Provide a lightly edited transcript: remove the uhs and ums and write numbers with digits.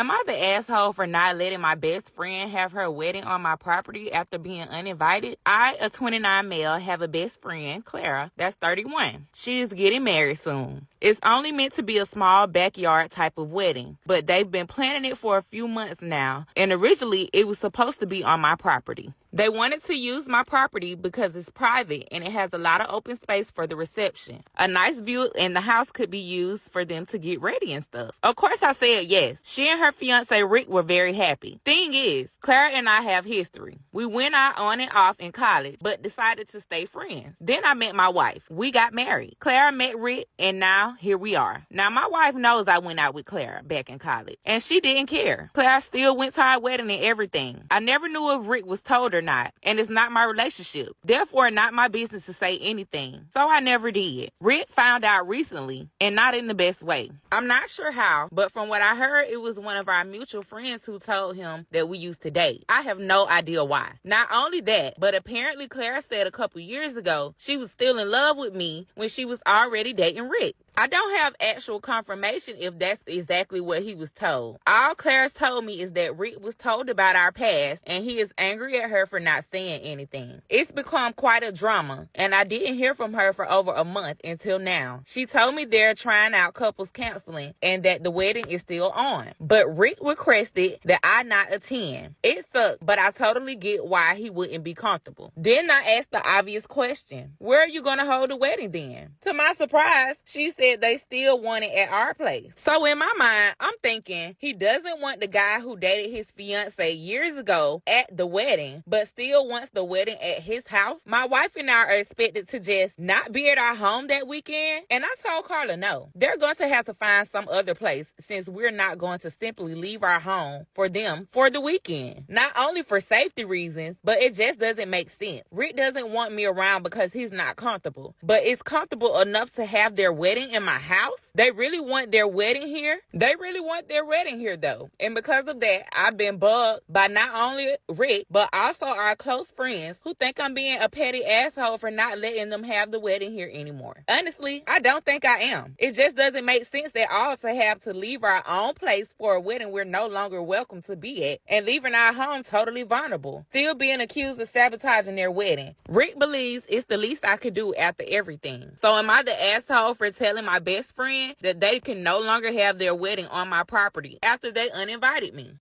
Am I the asshole for not letting my best friend have her wedding on my property after being uninvited? I, a 29 male, have a best friend, Clara, that's 31. She is getting married soon. It's only meant to be a small backyard type of wedding, but they've been planning it for a few months now, and originally it was supposed to be on my property. They wanted to use my property because it's private and it has a lot of open space for the reception. A nice view in the house could be used for them to get ready and stuff. Of course I said yes. She and her fiance Rick were very happy. Thing is, Clara and I have history. We went out on and off in college, but decided to stay friends. Then I met my wife. We got married. Clara met Rick, and now here we are. Now my wife knows I went out with Clara back in college, and she didn't care. Clara still went to our wedding and everything. I never knew if Rick was told or not, and it's not my relationship. Therefore, not my business to say anything. So I never did. Rick found out recently, and not in the best way. I'm not sure how, but from what I heard, it was one of our mutual friends who told him that we used to date. I have no idea why. Not only that, but apparently Clara said a couple years ago she was still in love with me when she was already dating Rick. I don't have actual confirmation if that's exactly what he was told. All Claire's told me is that Rick was told about our past and he is angry at her for not saying anything. It's become quite a drama, and I didn't hear from her for over a month until now. She told me they're trying out couples counseling and that the wedding is still on. But Rick requested that I not attend. It sucked, but I totally get why he wouldn't be comfortable. Then I asked the obvious question: where are you going to hold the wedding then? To my surprise, she said they still want it at our place. So in my mind, I'm thinking he doesn't want the guy who dated his fiance years ago at the wedding, but still wants the wedding at his house. My wife and I are expected to just not be at our home that weekend, and I told Carla no. They're going to have to find some other place since we're not going to simply leave our home for them for the weekend. Not only for safety reasons, but it just doesn't make sense. Rick doesn't want me around because he's not comfortable, but it's comfortable enough to have their wedding in my house. They really want their wedding here. They really want their wedding here though. And because of that, I've been bugged by not only Rick, but also our close friends who think I'm being a petty asshole for not letting them have the wedding here anymore. Honestly, I don't think I am. It just doesn't make sense at all to have to leave our own place for a wedding we're no longer welcome to be at, and leaving our home totally vulnerable, still being accused of sabotaging their wedding. Rick believes it's the least I could do after everything. So am I the asshole for telling my best friend that they can no longer have their wedding on my property after they uninvited me?